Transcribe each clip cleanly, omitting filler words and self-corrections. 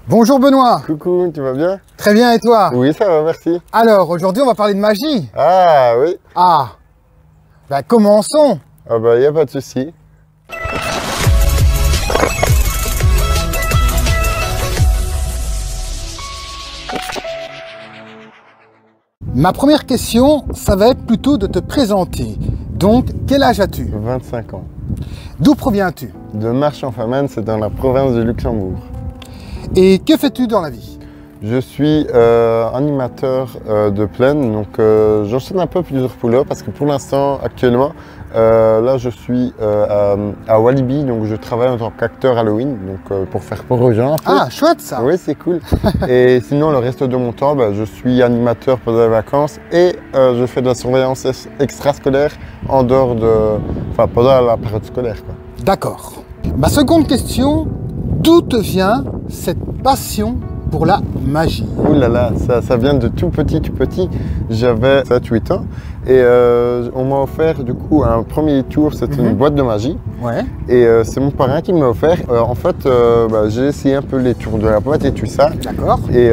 Bonjour Benoît. Coucou, tu vas bien? Très bien et toi? Oui, ça va, merci. Alors, aujourd'hui on va parler de magie. Ah oui. Ah, ben commençons. Ah bah, il n'y a pas de souci. Ma première question, ça va être plutôt de te présenter. Donc, quel âge as-tu? 25 ans. D'où proviens-tu? De Marche-en-Famenne, c'est dans la province de Luxembourg. Et que fais-tu dans la vie? Je suis animateur de plaine, donc j'enchaîne un peu plusieurs boulots parce que pour l'instant, actuellement, là je suis à Walibi, donc je travaille en tant qu'acteur Halloween, donc pour faire peur aux gens. Ah, chouette ça. Oui, c'est cool. Et sinon, le reste de mon temps, bah, je suis animateur pendant les vacances et je fais de la surveillance extrascolaire en dehors de, enfin pendant la période scolaire, quoi. D'accord. Ma seconde question, d'où te vient cette passion pour la magie? Ouh là là, ça vient de tout petit. J'avais 7-8 ans et on m'a offert du coup un premier tour, c'était une boîte de magie. Ouais. Et c'est mon parrain qui m'a offert. En fait, bah, j'ai essayé un peu les tours de la boîte et tout ça. D'accord. Et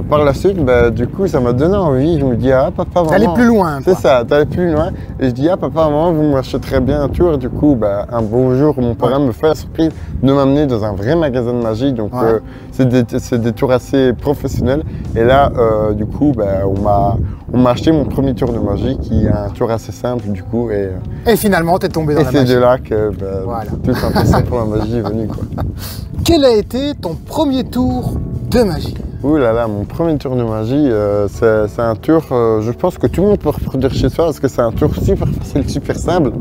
par la suite, bah, du coup, ça m'a donné envie. Je me dis, ah papa, maman. D'aller plus loin. C'est ça, d'aller plus loin. Et je dis, ah papa, maman, vous m'achèterez bien un tour. Et du coup, bah, un beau jour, mon parrain me fait la surprise de m'amener dans un vrai magasin de magie. Donc, c'est des tours assez professionnels. Et là, du coup, bah, on m'a acheté mon premier tour de magie qui est un tour assez simple du coup. Et finalement, tu es tombé dans la magie. Et c'est de là que bah, toute ma passion pour la magie est venue, quoi. Quel a été ton premier tour de magie? Ouh là là, mon premier tour de magie, c'est un tour, je pense que tout le monde peut reproduire chez soi parce que c'est un tour super facile, super simple.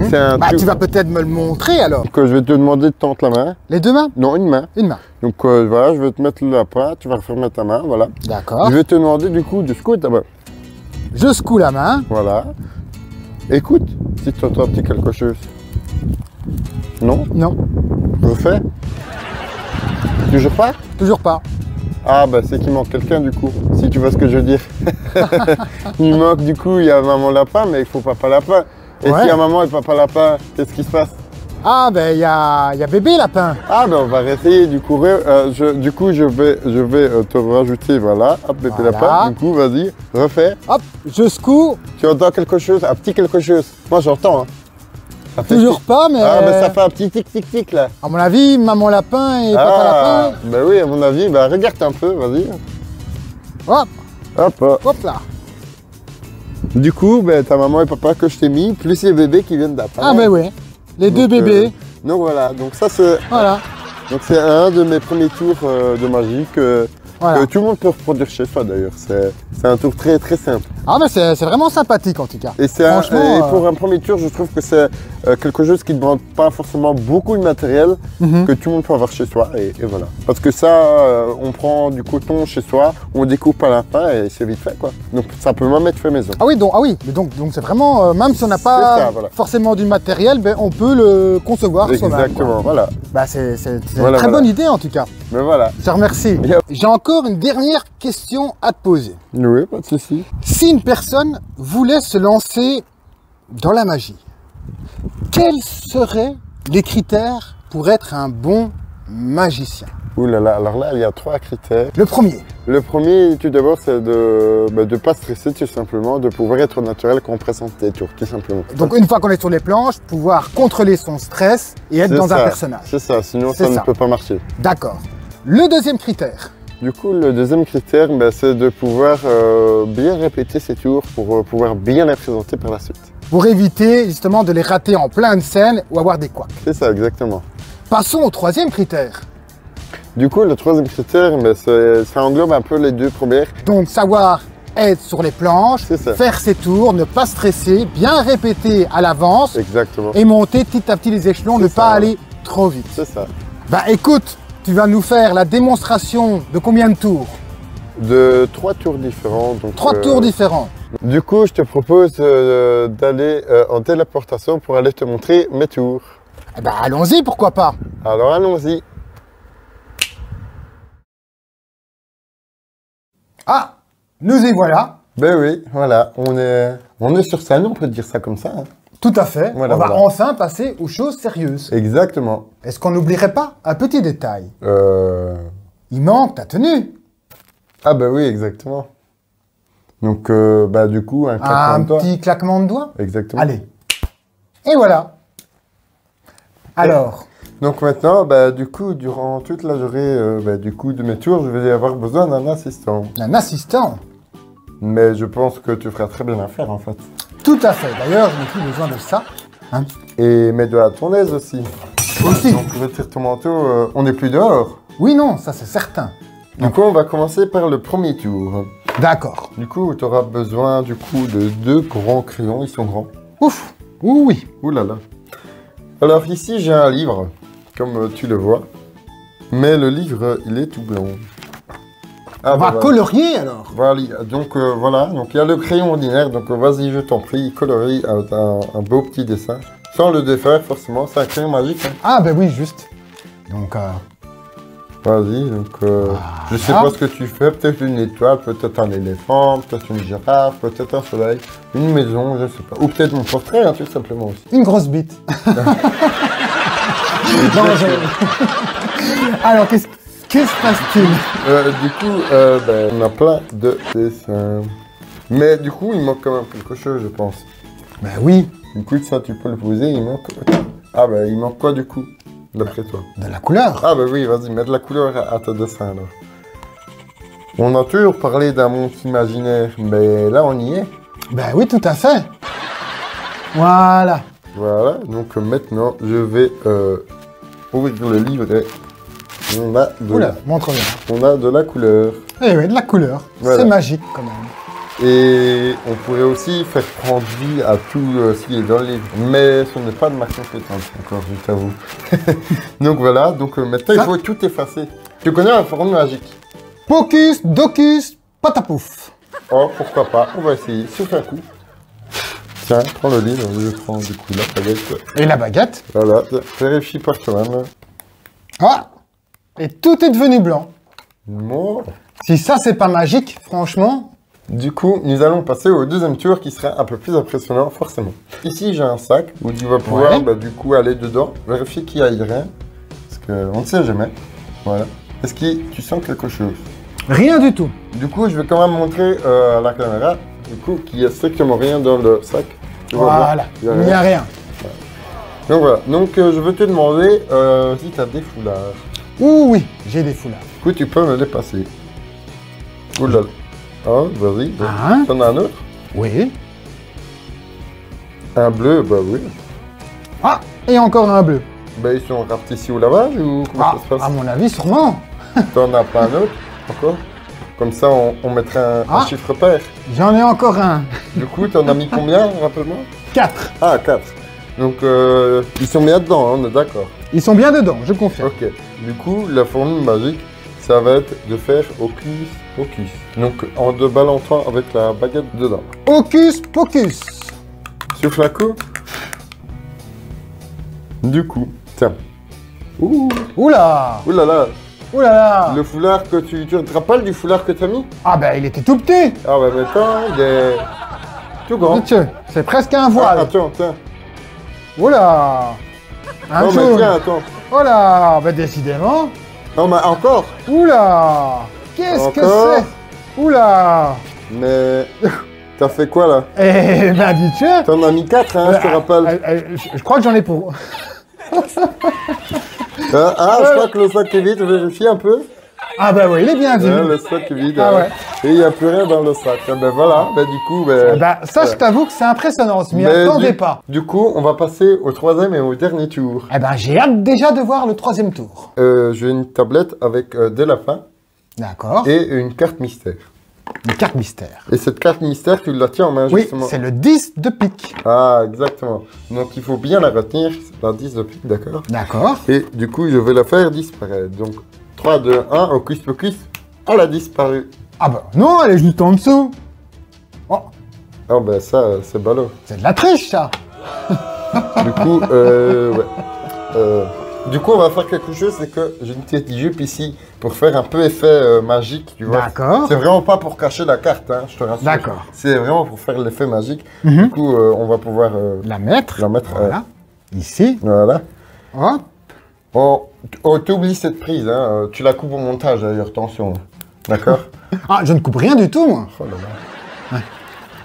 C'est un tour... Tu vas peut-être me le montrer alors. Donc, je vais te demander de tendre la main. Les deux mains? Non, une main. Une main. Donc voilà, je vais te mettre le lapin, tu vas refermer ta main, voilà. D'accord. Je vais te demander du coup de secouer ta main. Je secoue la main. Voilà. Écoute, si tu entends un petit quelque chose. Non? Non. Je fais? Toujours pas? Toujours pas. Ah bah c'est qu'il manque quelqu'un du coup, si tu vois ce que je veux dire. Il manque du coup, il y a maman lapin, mais il faut papa lapin. Et s'il y a maman et papa lapin, qu'est-ce qui se passe? Ah ben il y a bébé lapin. Ah ben on va essayer du coup. Du coup je vais te rajouter, voilà, hop, bébé lapin. Du coup vas-y, refais. Hop, je secoue. Tu entends quelque chose, un petit quelque chose? Moi j'entends. Hein. Toujours pas, mais... Ah ben ça fait un petit tic-tic-tic là. À mon avis, maman lapin et papa lapin. Ben oui, à mon avis, ben regarde un peu, vas-y. Hop. Hop. Hop là. Du coup, ben ta maman et papa que je t'ai mis, plus les bébés qui viennent d'apparaître. Ah ben oui, les deux bébés. Donc voilà, donc ça c'est... Voilà. Donc c'est un de mes premiers tours de magie que tout le monde peut reproduire chez soi d'ailleurs. C'est un tour très très simple. Ah ben c'est vraiment sympathique en tout cas. Et, pour un premier tour, je trouve que c'est quelque chose qui ne demande pas forcément beaucoup de matériel que tout le monde peut avoir chez soi et voilà. Parce que ça, on prend du coton chez soi, on découpe à la fin et c'est vite fait quoi. Donc ça peut même être fait maison. Ah oui, donc c'est vraiment, même si on n'a pas forcément du matériel, ben, on peut le concevoir soi-même. Exactement, voilà. Bah, c'est une très bonne idée en tout cas. Mais voilà. Je te remercie. J'ai encore une dernière question à te poser. Oui, pas de souci. Si une personne voulait se lancer dans la magie, quels seraient les critères pour être un bon magicien? Ouh là là, alors là, il y a 3 critères. Le premier. Le premier, tout d'abord, c'est de ne pas stresser tout simplement, de pouvoir être naturel quand on présente des tours, tout simplement. Donc une fois qu'on est sur les planches, pouvoir contrôler son stress et être dans un personnage. C'est ça, sinon ça ne peut pas marcher. D'accord. Le deuxième critère. Du coup, le deuxième critère, c'est de pouvoir bien répéter ces tours pour pouvoir bien les présenter par la suite. Pour éviter justement de les rater en plein de scène ou avoir des couacs. C'est ça, exactement. Passons au troisième critère. Du coup, le troisième critère, ça englobe un peu les deux premières. Donc savoir être sur les planches, faire ses tours, ne pas stresser, bien répéter à l'avance. Exactement. Et monter petit à petit les échelons, ne pas aller trop vite. C'est ça. Bah écoute, tu vas nous faire la démonstration de combien de tours? De 3 tours différents. Donc, 3 tours différents. Du coup, je te propose d'aller en téléportation pour aller te montrer mes tours. Eh ben allons-y, pourquoi pas? Alors allons-y. Ah, nous y voilà. Ben oui, voilà, on est sur scène, on peut dire ça comme ça. Hein. Tout à fait. Voilà, on va enfin passer aux choses sérieuses. Exactement. Est-ce qu'on n'oublierait pas un petit détail? il manque ta tenue. Ah bah oui, exactement. Donc, bah du coup, un claquement Un de doigts. petit claquement de doigts. Exactement. Allez. Et voilà. Alors, Donc maintenant, bah du coup, durant toute la journée bah, du coup, de mes tours, je vais avoir besoin d'un assistant. un assistant. Mais je pense que tu feras très bien l'affaire, en fait. Tout à fait. D'ailleurs, je n'ai plus besoin de ça. Hein. Et mets-toi à ton aise aussi. Aussi. Donc, retire ton manteau, on n'est plus dehors. Oui, non, ça c'est certain. Du coup, on va commencer par le premier tour. D'accord. Du coup, tu auras besoin du coup de 2 grands crayons, ils sont grands. Ouf. Oui. Ouh là là. Alors ici, j'ai un livre, comme tu le vois. Mais le livre, il est tout blanc. Ah, On va colorier alors. Voilà, donc voilà, donc il y a le crayon ordinaire, donc vas-y, je t'en prie, colorie un beau petit dessin. Sans le défaire, forcément, c'est un crayon magique. Hein. Ah ben oui, juste. Donc, Vas-y, donc je sais pas ce que tu fais, peut-être une étoile, peut-être un éléphant, peut-être une girafe, peut-être un soleil, une maison, je sais pas. Ou peut-être mon portrait, hein, tout simplement aussi. une grosse bite. Non, alors, qu'est-ce qui se passe-t-il? Du coup, ben, on a plein de dessins. Mais du coup, il manque quand même quelque chose, je pense. Ben oui, Du coup, ça, tu peux le poser, il manque... Ah ben, il manque quoi, du coup, d'après toi? de la couleur. Ah ben oui, vas-y, mets de la couleur à tes dessins, alors. On a toujours parlé d'un monde imaginaire, mais là, on y est. Ben oui, tout à fait. Voilà. Voilà, donc maintenant, je vais ouvrir le livret. On a de, Oula, montre-moi. on a de la couleur. Eh oui, de la couleur. Voilà. C'est magique quand même. Et on pourrait aussi faire prendre vie à tout ce qui est dans le livre. Mais ce n'est pas de ma compétence encore, je t'avoue. Donc voilà, donc maintenant il faut tout effacer. Tu connais la formule magique? Pocus, docus, patapouf. Oh, pourquoi pas, on va essayer. Souffle un coup. Tiens, prends le livre, je prends du coup la palette. Et la baguette. Voilà, vérifie par toi-même. Ah. Et tout est devenu blanc. Bon. Si ça, c'est pas magique, franchement. Du coup, nous allons passer au deuxième tour qui sera un peu plus impressionnant, forcément. Ici, j'ai un sac où tu vas pouvoir, Ouais. du coup, aller dedans, vérifier qu'il n'y a rien. Parce qu'on ne sait jamais. Voilà. Est-ce que tu sens quelque chose? Rien du tout. Du coup, je vais quand même montrer à la caméra, du coup, qu'il n'y a strictement rien dans le sac. Tu vois Voilà. bien, Il n'y a rien. Donc voilà. Donc, je veux te demander si tu as des foulards. Ouh oui, j'ai des foulards. Du coup, tu peux me les passer. Oula. Ah, vas-y. Un. T'en as un autre? Oui. Un bleu, bah oui. Ah, et encore un bleu. Ben, ils sont rapetis au lavage ou comment Ah, ça se passe? à mon avis, sûrement. T'en as pas un autre encore? Comme ça, on mettrait un Ah. chiffre pair. J'en ai encore un. Du coup, t'en as mis combien, rappelle-moi? 4. Ah, 4. Donc, ils sont bien dedans, hein, on est d'accord. Ils sont bien dedans, je confirme. Ok. Du coup, la formule magique, ça va être de faire hocus pocus. Donc, en te balançant avec la baguette dedans. Hocus pocus. Souffle un coup. Du coup, tiens. Ouh, Oula. ouh là là. Ouh là là. Le foulard que tu te rappelles du foulard que t'as mis? Ah ben, il était tout petit. Ah bah maintenant, il est tout grand. Monsieur, c'est presque un Ah, voile. attends, tiens. Oula. Un Non mais jaune. tiens, attends. Oh là, bah décidément. Non mais encore. Oula. Qu'est-ce que Encore. c'est? Oula. Mais t'as fait quoi là? Eh ben, dis-tu. T'en as mis 4, hein, je te rappelle. Je crois que j'en ai pour... Je crois que le sac est vide, vérifie un peu. Ah bah oui, il est bien vu. Le sac est vide. Ah hein. ouais. Et il n'y a plus rien dans le sac. Ben voilà, ben du coup... Eh ben, ça, je t'avoue que c'est impressionnant, je m'y Mais attendais pas. Du coup, on va passer au troisième et au dernier tour. Eh ben, j'ai hâte déjà de voir le troisième tour. J'ai une tablette avec des lapins D'accord. et une carte mystère. Une carte mystère. Et cette carte mystère, tu la tiens en main Oui, justement. c'est le 10 de pique. Ah, exactement. Donc il faut bien la retenir, c'est la 10 de pique, d'accord? D'accord. Et du coup, je vais la faire disparaître. Donc 3, 2, 1, hocus pocus, elle a disparu. Ah bah non, elle est juste en dessous. Oh, Ah ben ça, c'est ballot. c'est de la triche, ça. Du coup, ouais. Du coup, on va faire quelque chose, c'est que j'ai une petite jupe ici pour faire un peu effet magique, tu vois. D'accord. C'est vraiment pas pour cacher la carte, hein, je te rassure. D'accord. C'est vraiment pour faire l'effet magique. Mhm. Du coup, on va pouvoir La mettre. la mettre. Voilà. Ici. Voilà. Hop. T'oublies cette prise, hein. Tu la coupes au montage d'ailleurs, attention. D'accord? Ah, je ne coupe rien du tout, moi. Oh là là. Ouais.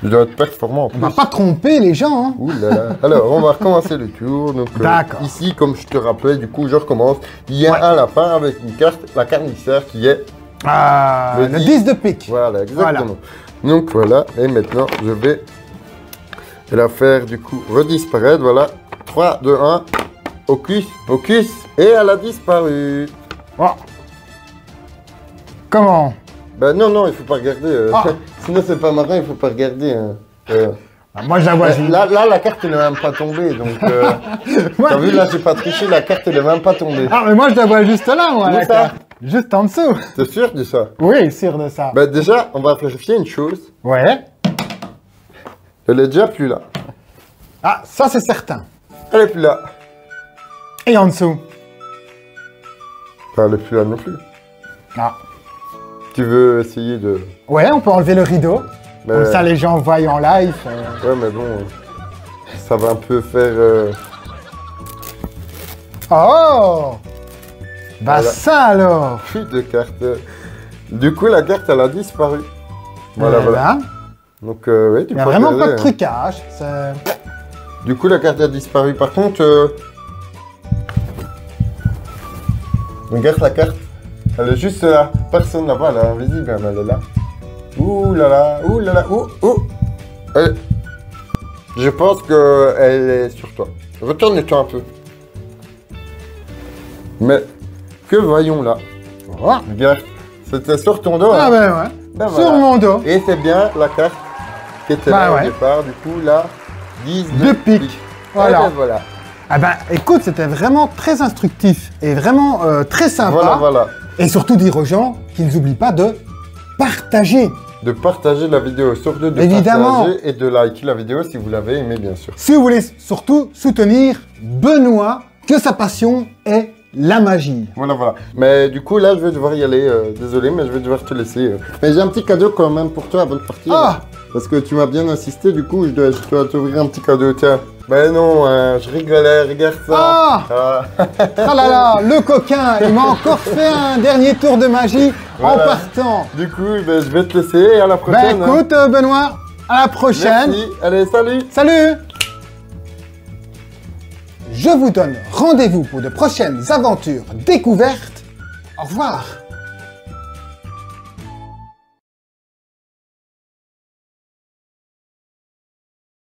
Je dois être performant en plus. On va pas tromper les gens, hein. Ouh là là. Alors, on va recommencer le tour. Donc, D'accord. Ici, comme je te rappelais, du coup, je recommence. Il y a un lapin avec une carte, la carte mystère qui est... le 10 de pique. Voilà, exactement. Voilà. Donc voilà, et maintenant, je vais la faire, du coup, redisparaître. Voilà. 3, 2, 1. Hocus, hocus. Et elle a disparu. Oh. Comment? Ben non, il faut pas regarder. Sinon, c'est pas marrant, il faut pas regarder. Moi, je la vois. Là, la carte n'est même pas tombée. Donc, t'as vu, là, j'ai pas triché, la carte n'est même pas tombée. Ah, mais moi, je la vois juste là, moi, la ça carte. Juste en dessous. T'es sûr de ça? Oui, sûr de ça. Ben déjà, on va vérifier une chose. Ouais. Elle est déjà plus là. Ah, ça, c'est certain. Elle est plus là. Et en dessous? Elle est plus là non plus. Ah. Tu veux essayer de... Ouais, on peut enlever le rideau. Mais... Comme ça, les gens voient en live. Ouais, mais bon, ça va un peu faire... Oh! Bah voilà. ça alors! Plus de cartes. Du coup, la carte, elle a disparu. Voilà, voilà. Donc, oui, tu peux Il n'y a vraiment regarder, pas de trucage. Du coup, la carte a disparu. Par contre, regarde la carte. Elle est juste là. Personne là-bas, elle est invisible, mais elle est là. Ouh là là, ouh là là, ouh, ouh. Je pense qu'elle est sur toi. Retourne-toi un peu. Mais, que voyons là? Oh. Regarde, c'était sur ton dos. Ah hein. ben ouais. Ben Sur voilà. mon dos. Et c'est bien la carte qui était là au départ. Du coup, là, 10 de pique. Voilà. Ben voilà. Ah ben écoute, c'était vraiment très instructif et vraiment très sympa. Voilà, voilà. Et surtout dire aux gens qu'ils n'oublient pas de partager. De partager la vidéo, surtout de Évidemment. partager et de liker la vidéo si vous l'avez aimé, bien sûr. Si vous voulez surtout soutenir Benoît, que sa passion est la magie. Voilà, voilà. Mais du coup, là, je vais devoir y aller. Désolé, mais je vais devoir te laisser. Mais j'ai un petit cadeau quand même pour toi avant de partir. Ah! Parce que tu m'as bien insisté, du coup, je dois t'ouvrir un petit cadeau. Tiens. Ben non, je rigolais, regarde ça. Ah là là, le coquin, il m'a encore fait un dernier tour de magie en partant. Du coup, ben, je vais te laisser et à la prochaine. Ben écoute, Benoît, à la prochaine. Merci. Allez, salut. Salut. Je vous donne rendez-vous pour de prochaines aventures découvertes. Au revoir.